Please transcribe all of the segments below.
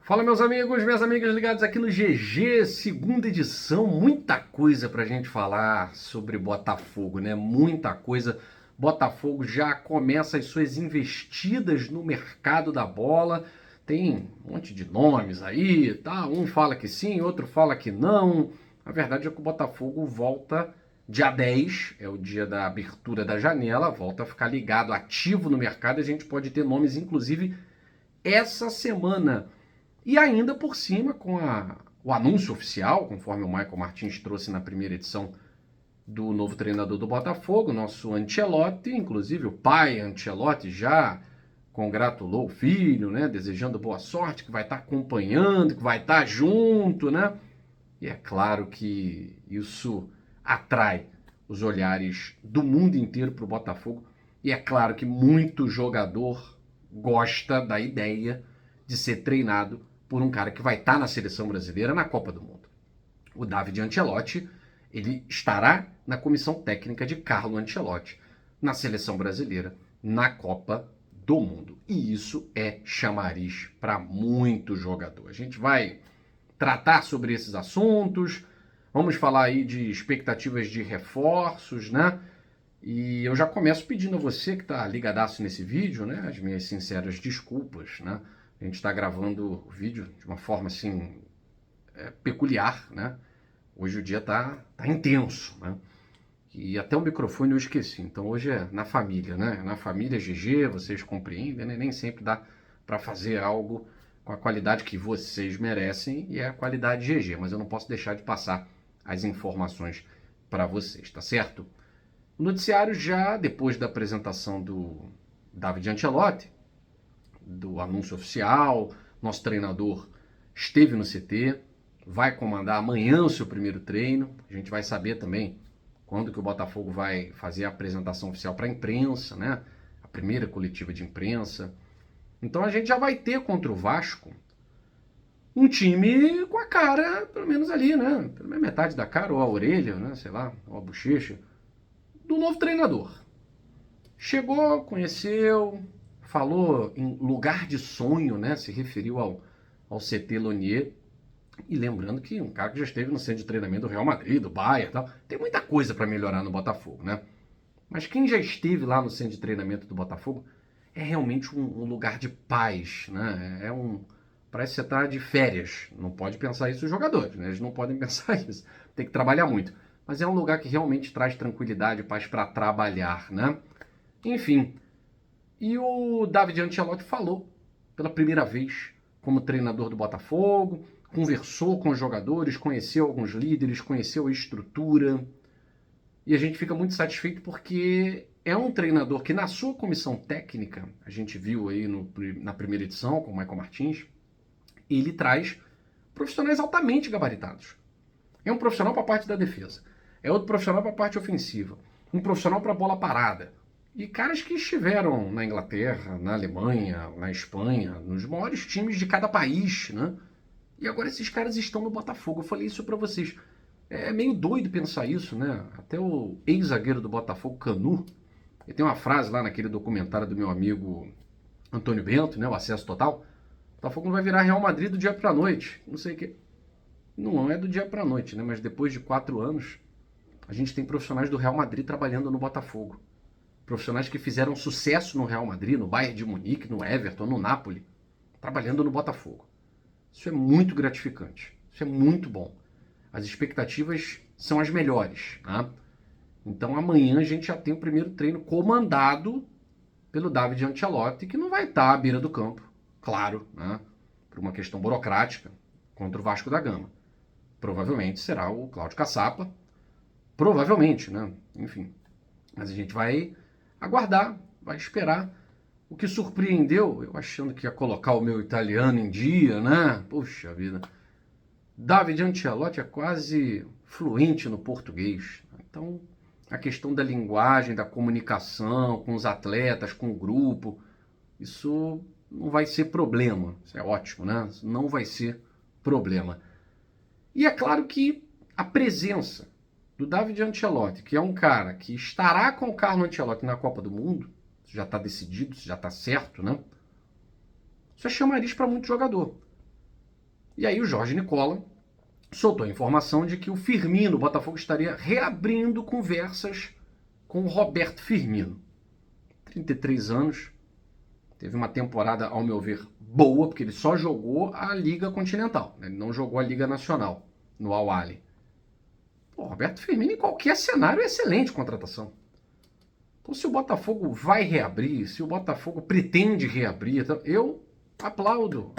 Fala, meus amigos, minhas amigas ligados aqui no GG, segunda edição. Muita coisa pra gente falar sobre Botafogo, né? Muita coisa. Botafogo já começa as suas investidas no mercado da bola. Tem um monte de nomes aí, tá? Um fala que sim, outro fala que não. A verdade é que o Botafogo volta dia 10, é o dia da abertura da janela, volta a ficar ligado, ativo no mercado. A gente pode ter nomes, inclusive, essa semana. E ainda por cima, com o anúncio oficial, conforme o Michael Martins trouxe na primeira edição do novo treinador do Botafogo, nosso Ancelotti, inclusive o pai Ancelotti já congratulou o filho, né, desejando boa sorte, que vai estar acompanhando, que vai estar junto, né? E é claro que isso atrai os olhares do mundo inteiro para o Botafogo. E é claro que muito jogador gosta da ideia de ser treinado por um cara que vai estar na seleção brasileira na Copa do Mundo. O David Ancelotti, ele estará na comissão técnica de Carlo Ancelotti na seleção brasileira na Copa do Mundo. E isso é chamariz para muito jogador. A gente vai tratar sobre esses assuntos, vamos falar aí de expectativas de reforços, né? E eu já começo pedindo a você que está ligadaço nesse vídeo, né, as minhas sinceras desculpas, né? A gente está gravando o vídeo de uma forma assim peculiar, né? Hoje o dia tá intenso, né? E até o microfone eu esqueci. Então hoje é na família, né? Na família GG, vocês compreendem, né? Nem sempre dá para fazer algo com a qualidade que vocês merecem e é a qualidade GG, mas eu não posso deixar de passar as informações para vocês, tá certo? O noticiário já, depois da apresentação do David Ancelotti, do anúncio oficial, nosso treinador esteve no CT, vai comandar amanhã o seu primeiro treino, a gente vai saber também quando que o Botafogo vai fazer a apresentação oficial para a imprensa, né? A primeira coletiva de imprensa. Então a gente já vai ter contra o Vasco um time com a cara, pelo menos ali, né? Pelo menos metade da cara, ou a orelha, né? Sei lá, ou a bochecha, do novo treinador. Chegou, conheceu, falou em lugar de sonho, né? Se referiu ao CT Lonier. E lembrando que um cara que já esteve no centro de treinamento do Real Madrid, do Bayern e tal, tem muita coisa para melhorar no Botafogo, né? Mas quem já esteve lá no centro de treinamento do Botafogo é realmente um lugar de paz, né? Parece que você está de férias. Não pode pensar isso os jogadores, né? Eles não podem pensar isso. Tem que trabalhar muito. Mas é um lugar que realmente traz tranquilidade e paz para trabalhar, né? Enfim, e o David Ancelotti falou pela primeira vez como treinador do Botafogo, conversou com os jogadores, conheceu alguns líderes, conheceu a estrutura. E a gente fica muito satisfeito porque é um treinador que na sua comissão técnica, a gente viu aí na primeira edição com o Michael Martins, ele traz profissionais altamente gabaritados. É um profissional para a parte da defesa, é outro profissional para a parte ofensiva, um profissional para a bola parada. E caras que estiveram na Inglaterra, na Alemanha, na Espanha, nos maiores times de cada país, né? E agora esses caras estão no Botafogo. Eu falei isso para vocês. É meio doido pensar isso, né? Até o ex-zagueiro do Botafogo, Canu, ele tem uma frase lá naquele documentário do meu amigo Antônio Bento, né? O Acesso Total. O Botafogo não vai virar Real Madrid do dia para a noite. Não sei o que. Não é do dia para a noite, né? Mas depois de 4 anos, a gente tem profissionais do Real Madrid trabalhando no Botafogo. Profissionais que fizeram sucesso no Real Madrid, no Bayern de Munique, no Everton, no Napoli, trabalhando no Botafogo. Isso é muito gratificante. Isso é muito bom. As expectativas são as melhores, né? Então amanhã a gente já tem o primeiro treino comandado pelo David Ancelotti, que não vai estar à beira do campo, claro, né? Por uma questão burocrática, contra o Vasco da Gama. Provavelmente será o Cláudio Caçapa. Provavelmente, né? Enfim. Mas a gente vai aguardar, vai esperar. O que surpreendeu, eu achando que ia colocar o meu italiano em dia, né? Puxa vida. David Ancelotti é quase fluente no português. Então, a questão da linguagem, da comunicação com os atletas, com o grupo, isso não vai ser problema. Isso é ótimo, né? Não vai ser problema. E é claro que a presença do David Ancelotti, que é um cara que estará com o Carlo Ancelotti na Copa do Mundo, isso já está decidido, isso já está certo, né? Isso é chamariz para muito jogador. E aí o Jorge Nicola soltou a informação de que o Firmino, o Botafogo, estaria reabrindo conversas com o Roberto Firmino. 33 anos, teve uma temporada, ao meu ver, boa, porque ele só jogou a Liga Continental, né? Ele não jogou a Liga Nacional, no Al-Ahly. O Roberto Firmino, em qualquer cenário, é excelente contratação. Então, se o Botafogo vai reabrir, se o Botafogo pretende reabrir, eu aplaudo.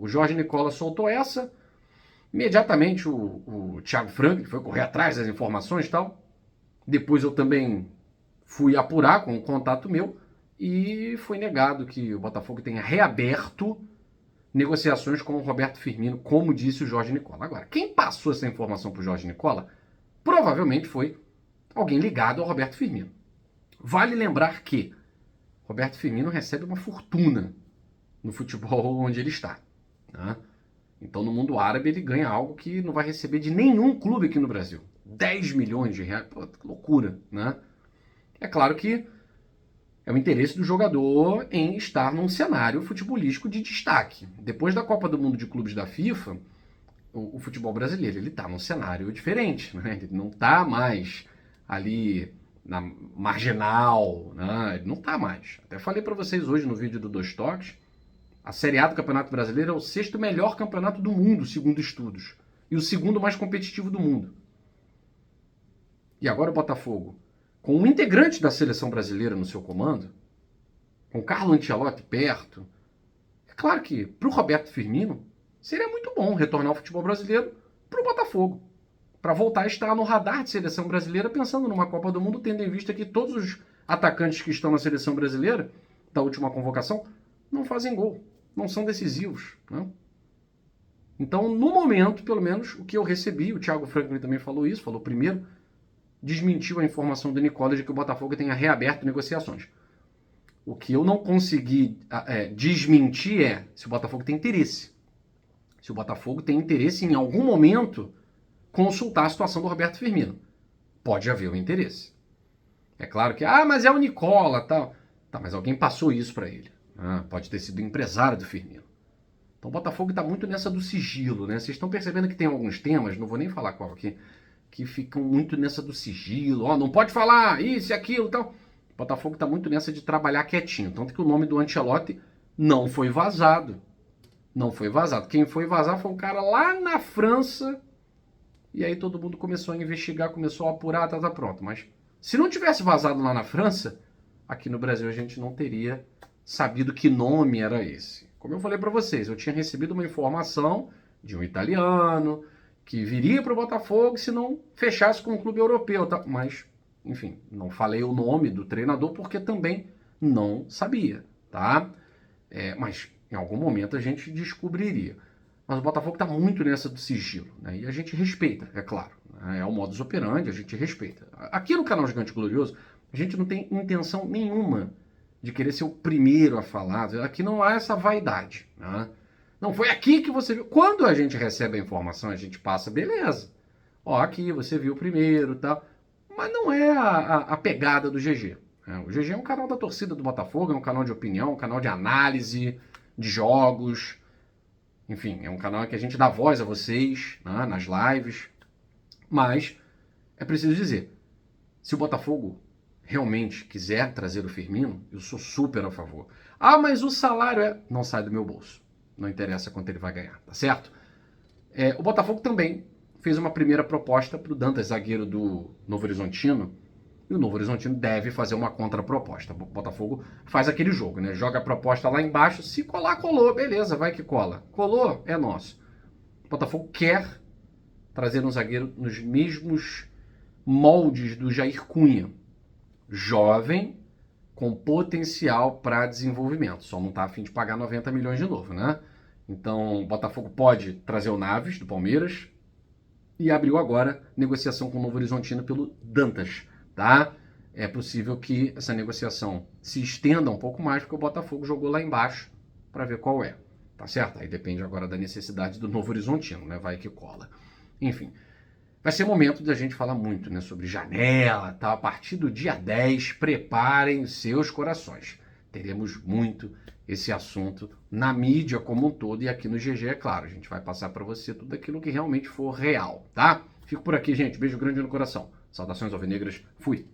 O Jorge Nicola soltou essa, imediatamente o Thiago Franklin foi correr atrás das informações e tal. Depois eu também fui apurar com um contato meu e foi negado que o Botafogo tenha reaberto negociações com o Roberto Firmino, como disse o Jorge Nicola. Agora, quem passou essa informação para o Jorge Nicola provavelmente foi alguém ligado ao Roberto Firmino. Vale lembrar que Roberto Firmino recebe uma fortuna no futebol onde ele está, né? Então, no mundo árabe, ele ganha algo que não vai receber de nenhum clube aqui no Brasil. 10 milhões de reais. Pô, que loucura, né? É claro que é o interesse do jogador em estar num cenário futebolístico de destaque. Depois da Copa do Mundo de Clubes da FIFA, o futebol brasileiro ele está num cenário diferente, né? Ele não está mais ali na marginal, né? Ele não está mais. Até falei para vocês hoje no vídeo do Dois Toques, a Série A do Campeonato Brasileiro é o 6º melhor campeonato do mundo, segundo estudos, e o 2º mais competitivo do mundo. E agora o Botafogo, com um integrante da seleção brasileira no seu comando, com Carlo Ancelotti perto, é claro que para o Roberto Firmino seria muito bom retornar ao futebol brasileiro para o Botafogo, para voltar a estar no radar de seleção brasileira, pensando numa Copa do Mundo, tendo em vista que todos os atacantes que estão na seleção brasileira, da última convocação, não fazem gol, não são decisivos, né? Então, no momento, pelo menos, o que eu recebi, o Thiago Franklin também falou isso, falou primeiro, desmentiu a informação do Nicola de que o Botafogo tenha reaberto negociações. O que eu não consegui desmentir é se o Botafogo tem interesse. Se o Botafogo tem interesse em algum momento consultar a situação do Roberto Firmino. Pode haver um interesse. É claro que, mas é o Nicola, tal. Tá, mas alguém passou isso para ele. Pode ter sido o empresário do Firmino. Então o Botafogo está muito nessa do sigilo, né? Vocês estão percebendo que tem alguns temas, não vou nem falar qual aqui, que ficam muito nessa do sigilo. Não pode falar isso e aquilo e tal. O Botafogo está muito nessa de trabalhar quietinho. Tanto que o nome do Ancelotti não foi vazado. Não foi vazado. Quem foi vazar foi um cara lá na França. E aí todo mundo começou a investigar, começou a apurar, tá pronto. Mas se não tivesse vazado lá na França, aqui no Brasil a gente não teria sabido que nome era esse. Como eu falei para vocês, eu tinha recebido uma informação de um italiano que viria para o Botafogo se não fechasse com um clube europeu. Tá? Mas, enfim, não falei o nome do treinador porque também não sabia, tá? Mas em algum momento a gente descobriria. Mas o Botafogo está muito nessa do sigilo, né? E a gente respeita, é claro. Né? É o modus operandi, a gente respeita. Aqui no canal Gigante Glorioso, a gente não tem intenção nenhuma de querer ser o primeiro a falar. Aqui não há essa vaidade, né? Não, foi aqui que você viu. Quando a gente recebe a informação, a gente passa, beleza. Aqui você viu primeiro e tal. Mas não é a pegada do GG. Né? O GG é um canal da torcida do Botafogo, é um canal de opinião, um canal de análise de jogos. Enfim, é um canal que a gente dá voz a vocês, né, nas lives. Mas é preciso dizer, se o Botafogo realmente quiser trazer o Firmino, eu sou super a favor. Mas o salário não sai do meu bolso. Não interessa quanto ele vai ganhar, tá certo? O Botafogo também fez uma primeira proposta para o Dantas, zagueiro do Novo Horizontino, e o Novo Horizontino deve fazer uma contraproposta. O Botafogo faz aquele jogo, né? Joga a proposta lá embaixo, se colar, colou, beleza, vai que cola. Colou, é nosso. O Botafogo quer trazer um zagueiro nos mesmos moldes do Jair Cunha. Jovem, com potencial para desenvolvimento. Só não está a fim de pagar 90 milhões de novo, né? Então, o Botafogo pode trazer o Naves, do Palmeiras, e abriu agora negociação com o Novo Horizontino pelo Dantas, tá? É possível que essa negociação se estenda um pouco mais, porque o Botafogo jogou lá embaixo para ver qual é, tá certo? Aí depende agora da necessidade do Novo Horizontino, né? Vai que cola. Enfim, vai ser momento de a gente falar muito, né, sobre janela, tá? A partir do dia 10, preparem os seus corações. teremos muito esse assunto na mídia como um todo e aqui no GG, é claro, a gente vai passar para você tudo aquilo que realmente for real, tá? Fico por aqui, gente. Beijo grande no coração. Saudações alvinegras. Fui.